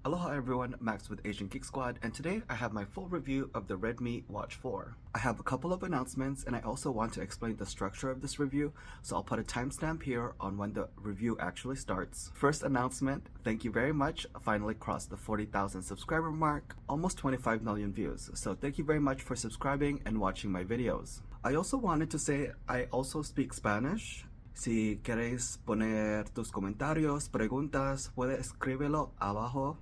Aloha everyone, Max with Asian Geek Squad, and today I have my full review of the Redmi Watch 4. I have a couple of announcements and I also want to explain the structure of this review, so I'll put a timestamp here on when the review actually starts. First announcement, thank you very much, I finally crossed the 40,000 subscriber mark, almost 25 million views, so thank you very much for subscribing and watching my videos. I also wanted to say I also speak Spanish. Si queréis poner tus comentarios, preguntas, puedes escríbelo abajo.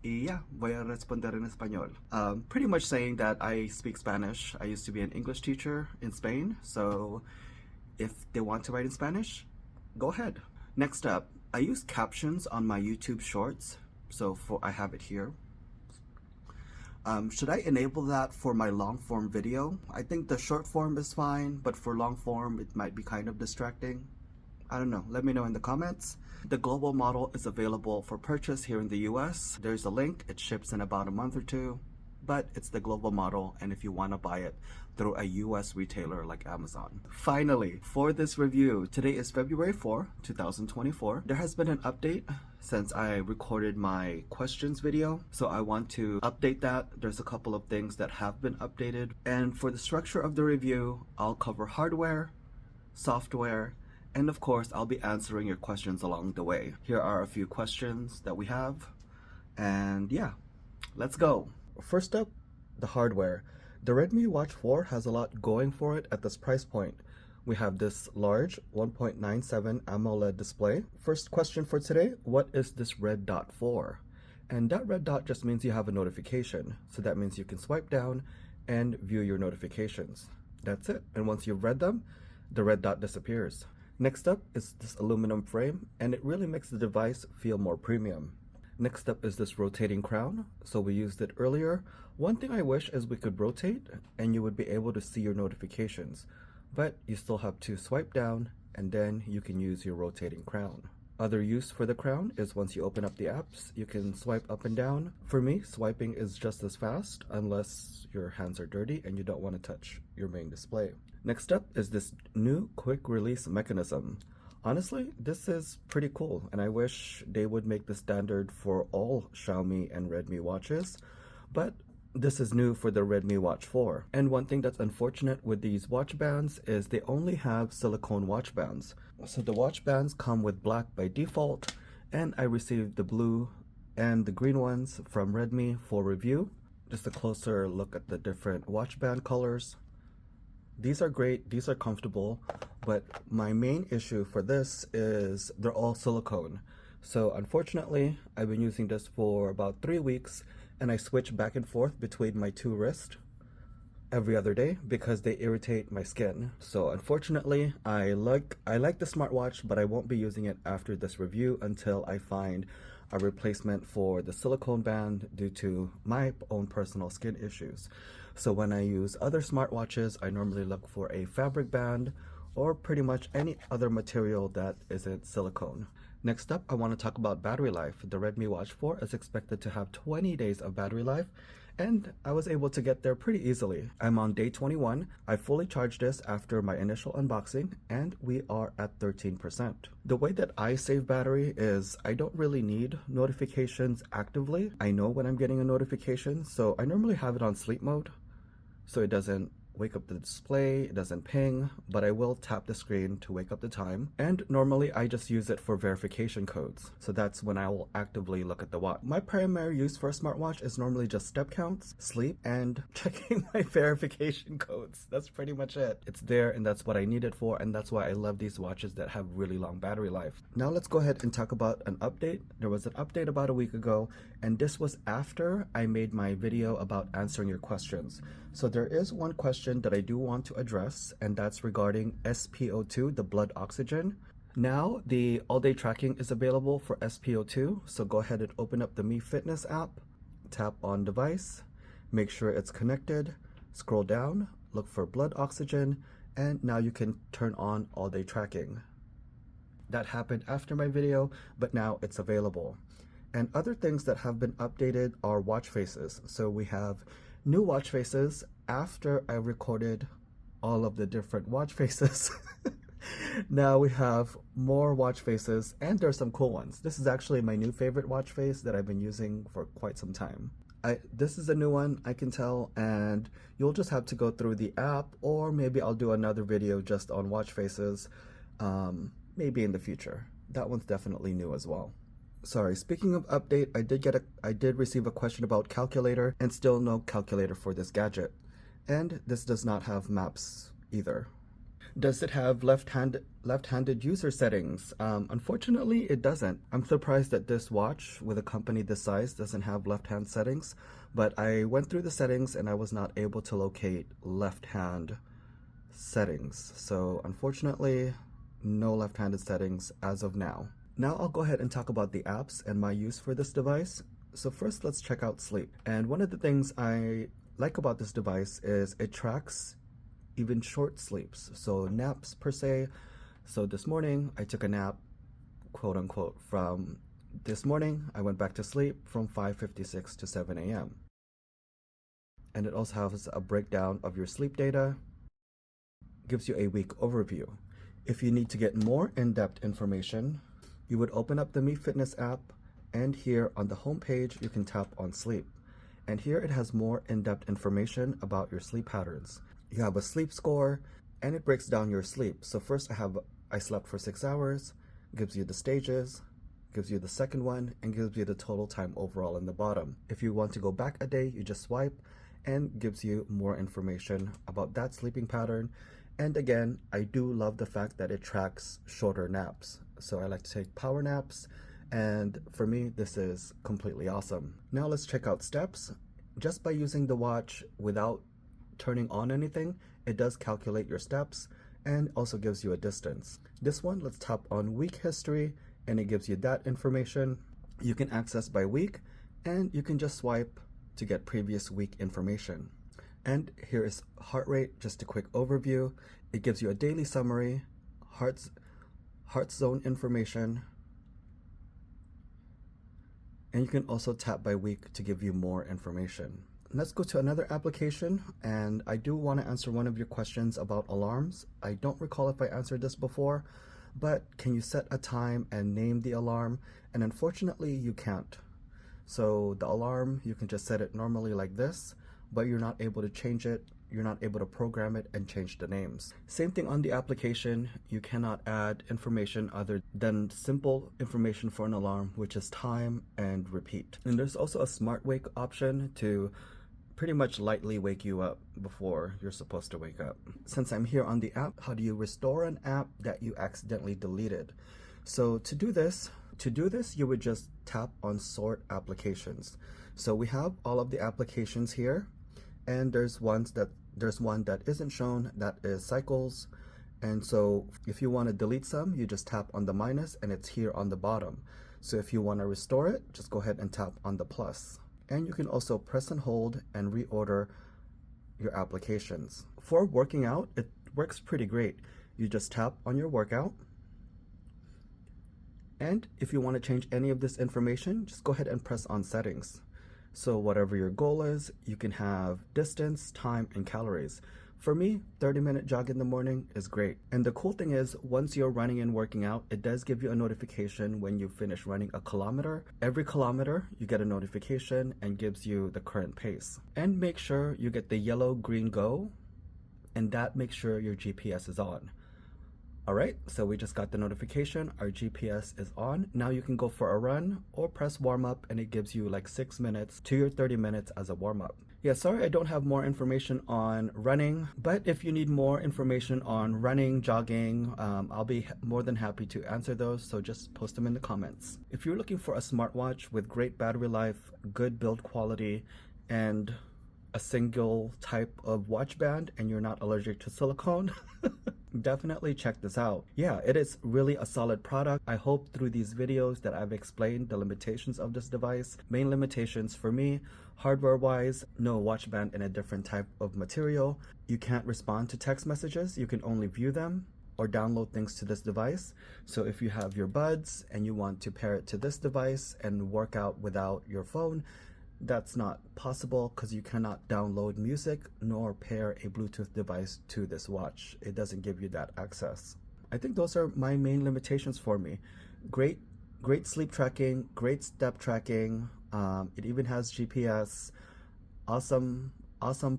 Y yeah, voy a responder en español. Pretty much saying that I speak Spanish. I used to be an English teacher in Spain, so if they want to write in Spanish, go ahead. Next up, I use captions on my YouTube shorts, so I have it here. Should I enable that for my long form video? I think the short form is fine, but for long form it might be kind of distracting. I don't know, let me know in the comments. The global model is available for purchase here in the US. There's a link, it ships in about a month or two, but it's the global model, and if you want to buy it through a US retailer like Amazon. Finally, for this review, today is February 4, 2024. There has been an update since I recorded my questions video, so I want to update that. There's a couple of things that have been updated, and for the structure of the review, I'll cover hardware, software, and of course, I'll be answering your questions along the way. Here are a few questions that we have. And yeah, let's go. First up, the hardware. The Redmi Watch 4 has a lot going for it at this price point. We have this large 1.97 AMOLED display. First question for today, what is this red dot for? And that red dot just means you have a notification. So that means you can swipe down and view your notifications. That's it. And once you've read them, the red dot disappears. Next up is this aluminum frame, and it really makes the device feel more premium. Next up is this rotating crown, so we used it earlier. One thing I wish is we could rotate and you would be able to see your notifications, but you still have to swipe down and then you can use your rotating crown. Other use for the crown is once you open up the apps, you can swipe up and down. For me, swiping is just as fast unless your hands are dirty and you don't want to touch your main display. Next up is this new quick release mechanism. Honestly, this is pretty cool, and I wish they would make the standard for all Xiaomi and Redmi watches, but this is new for the Redmi Watch 4. And one thing that's unfortunate with these watch bands is they only have silicone watch bands. So the watch bands come with black by default, and I received the blue and the green ones from Redmi for review. Just a closer look at the different watch band colors. These are great, these are comfortable, but my main issue for this is they're all silicone. So unfortunately, I've been using this for about 3 weeks, and I switch back and forth between my two wrists every other day because they irritate my skin. So unfortunately, I like the smartwatch, but I won't be using it after this review until I find a replacement for the silicone band due to my own personal skin issues. So when I use other smartwatches, I normally look for a fabric band or pretty much any other material that isn't silicone. Next up, I want to talk about battery life. The Redmi Watch 4 is expected to have 20 days of battery life, and I was able to get there pretty easily. I'm on day 21. I fully charged this after my initial unboxing, and we are at 13%. The way that I save battery is I don't really need notifications actively. I know when I'm getting a notification, so I normally have it on sleep mode, so it doesn't wake up the display, it doesn't ping, but I will tap the screen to wake up the time. And normally I just use it for verification codes. So that's when I will actively look at the watch. My primary use for a smartwatch is normally just step counts, sleep, and checking my verification codes. That's pretty much it. It's there and that's what I need it for, and that's why I love these watches that have really long battery life. Now let's go ahead and talk about an update. There was an update about a week ago, and this was after I made my video about answering your questions. So there is one question that I do want to address, and that's regarding SpO2, the blood oxygen. Now the all-day tracking is available for SpO2, so go ahead and open up the Mi Fitness app, tap on device, make sure it's connected, scroll down, look for blood oxygen, and now you can turn on all-day tracking. That happened after my video, but now it's available. And other things that have been updated are watch faces. So we have new watch faces after I recorded all of the different watch faces. Now we have more watch faces, and there's some cool ones. This is actually my new favorite watch face that I've been using for quite some time. This is a new one, I can tell, and you'll just have to go through the app, or maybe I'll do another video just on watch faces, maybe in the future. That one's definitely new as well. Sorry, speaking of update, I did receive a question about calculator, and still no calculator for this gadget. And this does not have maps either. Does it have left-handed user settings? Unfortunately, it doesn't. I'm surprised that this watch with a company this size doesn't have left-hand settings, but I went through the settings and I was not able to locate left-hand settings. So unfortunately, no left-handed settings as of now. Now I'll go ahead and talk about the apps and my use for this device. So first, let's check out sleep. And one of the things I like about this device is it tracks even short sleeps, so naps per se. So this morning I took a nap, quote unquote, from this morning I went back to sleep from 5:56 to 7 a.m. And it also has a breakdown of your sleep data, gives you a week overview. If you need to get more in-depth information, you would open up the Mi Fitness app, and here on the home page you can tap on sleep. And here it has more in-depth information about your sleep patterns. You have a sleep score, and it breaks down your sleep. So first I slept for 6 hours, gives you the stages, gives you the second one, and gives you the total time overall in the bottom. If you want to go back a day, you just swipe, and gives you more information about that sleeping pattern. And again, I do love the fact that it tracks shorter naps. So I like to take power naps, and for me, this is completely awesome. Now let's check out steps. Just by using the watch without turning on anything, it does calculate your steps and also gives you a distance. This one, let's tap on week history, and it gives you that information. You can access by week, and you can just swipe to get previous week information. And here is heart rate, just a quick overview. It gives you a daily summary, heart zone information, and you can also tap by week to give you more information. Let's go to another application, and I do want to answer one of your questions about alarms. I don't recall if I answered this before, but can you set a time and name the alarm? And unfortunately, you can't. So the alarm, you can just set it normally like this, but you're not able to change it. You're not able to program it and change the names. Same thing on the application. You cannot add information other than simple information for an alarm, which is time and repeat. And there's also a smart wake option to pretty much lightly wake you up before you're supposed to wake up. Since I'm here on the app, how do you restore an app that you accidentally deleted? So to do this, you would just tap on sort applications. So we have all of the applications here, and there's one that isn't shown, that is cycles. And so if you want to delete some, you just tap on the minus, and it's here on the bottom. So if you want to restore it, just go ahead and tap on the plus. And you can also press and hold and reorder your applications. For working out, it works pretty great. You just tap on your workout, and if you want to change any of this information, just go ahead and press on settings. So whatever your goal is, you can have distance, time, and calories. For me, 30-minute jog in the morning is great. And the cool thing is, once you're running and working out, it does give you a notification when you finish running a kilometer. Every kilometer, you get a notification and gives you the current pace. And make sure you get the yellow, green, go, and that makes sure your GPS is on. All right, so we just got the notification, our GPS is on. Now you can go for a run or press warm up, and it gives you like 6 minutes to your 30 minutes as a warm up. Yeah, sorry I don't have more information on running, but if you need more information on running, jogging, I'll be more than happy to answer those, so just post them in the comments. If you're looking for a smartwatch with great battery life, good build quality, and a single type of watch band, and you're not allergic to silicone, definitely check this out. Yeah, it is really a solid product. I hope through these videos that I've explained the limitations of this device. Main limitations for me, hardware wise, no watch band in a different type of material. You can't respond to text messages, you can only view them or download things to this device. So if you have your buds and you want to pair it to this device and work out without your phone, that's not possible because you cannot download music nor pair a Bluetooth device to this watch. It doesn't give you that access. I think those are my main limitations for me. Great sleep tracking, great step tracking. It even has GPS. Awesome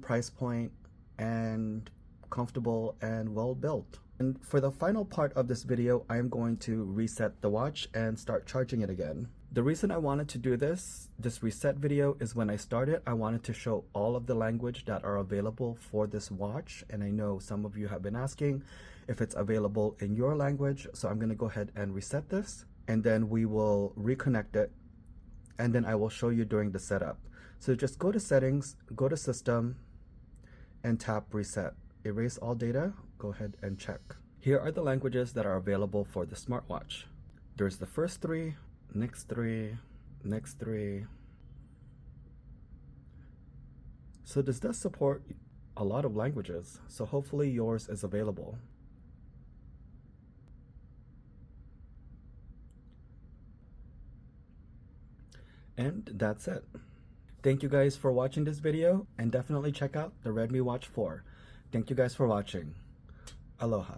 price point, and comfortable and well built. And for the final part of this video, I am going to reset the watch and start charging it again. The reason I wanted to do this reset video is when I started, I wanted to show all of the language that are available for this watch. And I know some of you have been asking if it's available in your language. So I'm going to go ahead and reset this, and then we will reconnect it. And then I will show you during the setup. So just go to settings, go to system, and tap reset. Erase all data, go ahead and check. Here are the languages that are available for the smartwatch. There's the first three, next three, next three. So this does support a lot of languages, so hopefully yours is available. And that's it. Thank you guys for watching this video, and definitely check out the Redmi Watch 4. Thank you guys for watching. Aloha.